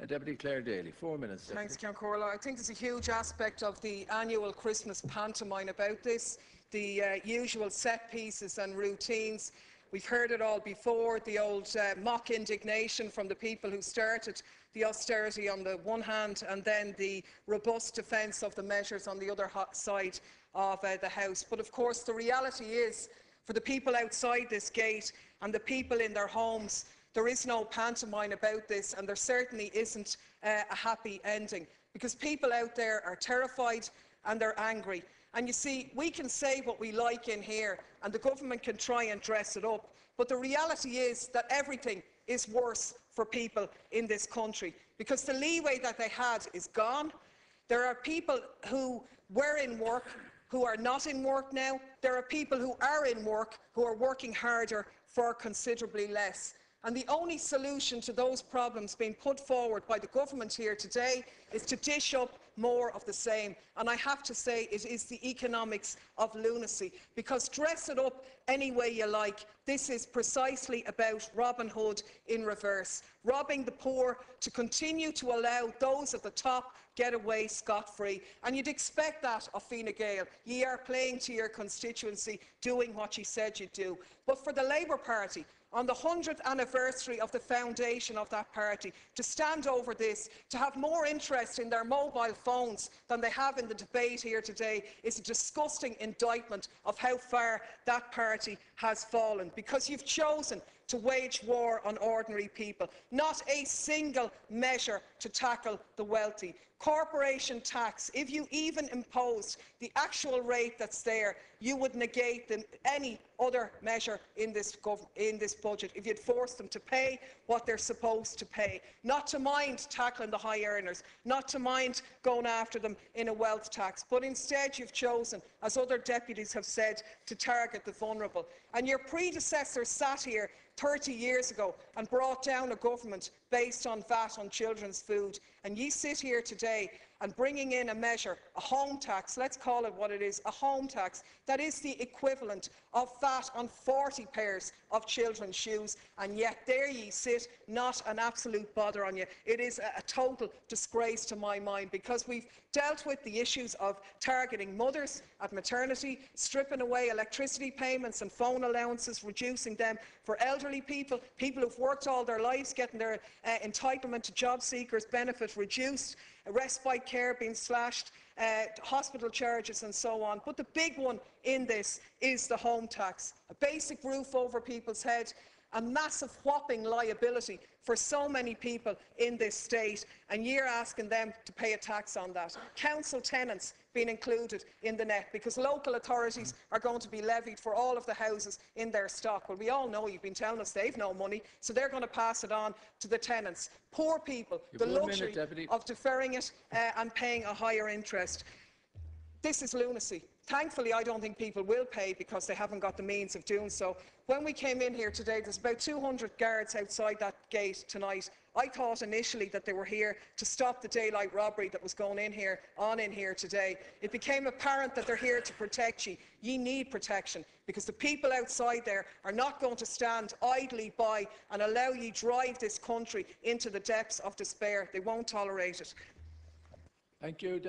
Deputy Clare Daly, 4 minutes. Thanks, Ceann Comhairle. I think there's a huge aspect of the annual Christmas pantomime about this, the usual set pieces and routines. We've heard it all before, the old mock indignation from the people who started the austerity on the one hand, and then the robust defence of the measures on the other side of the House. But of course the reality is, for the people outside this gate and the people in their homes, there is no pantomime about this, and there certainly isn't a happy ending, because people out there are terrified and they're angry. And you see, we can say what we like in here, and the government can try and dress it up, but the reality is that everything is worse for people in this country, because the leeway that they had is gone. There are people who were in work who are not in work now. There are people who are in work who are working harder for considerably less. And the only solution to those problems being put forward by the government here today is to dish up more of the same. And I have to say it is the economics of lunacy, because dress it up any way you like. This is precisely about Robin Hood in reverse, robbing the poor to continue to allow those at the top get away scot-free. And you'd expect that of Fine Gael. Ye are playing to your constituency, doing what you said you'd do. But for the Labour Party, on the 100th anniversary of the foundation of that party, to stand over this, to have more interest in their mobile phones than they have in the debate here today, is a disgusting indictment of how far that party has fallen, because you've chosen to wage war on ordinary people. Not a single measure to tackle the wealthy. Corporation tax, if you even imposed the actual rate that's there, you would negate any other measure in this budget if you'd forced them to pay what they're supposed to pay. Not to mind tackling the high earners, not to mind going after them in a wealth tax, but instead you've chosen, as other deputies have said, to target the vulnerable. And your predecessors sat here 30 years ago and brought down a government based on VAT on children's food, and you sit here today and bringing in a measure, a home tax, let's call it what it is, a home tax, that is the equivalent of VAT on 40 pairs of children's shoes, and yet there ye sit, not an absolute bother on you. It is a total disgrace to my mind, because we've dealt with the issues of targeting mothers at maternity, stripping away electricity payments and phone allowances, reducing them for elderly people, people who've worked all their lives, getting their entitlement to job seekers benefit reduced, respite care being slashed, hospital charges and so on. But the big one in this is the home tax. A basic roof over people's head, a massive whopping liability for so many people in this state, and you're asking them to pay a tax on that. Council tenants being included in the net, because local authorities are going to be levied for all of the houses in their stock. Well, we all know, you've been telling us they've no money, so they're going to pass it on to the tenants. Poor people, the luxury of deferring it and paying a higher interest. This is lunacy. Thankfully, I don't think people will pay, because they haven't got the means of doing so. When we came in here today, there's about 200 guards outside that gate tonight. I thought initially that they were here to stop the daylight robbery that was going in here today. It became apparent that they're here to protect you. You need protection, because the people outside there are not going to stand idly by and allow you drive this country into the depths of despair. They won't tolerate it. Thank you.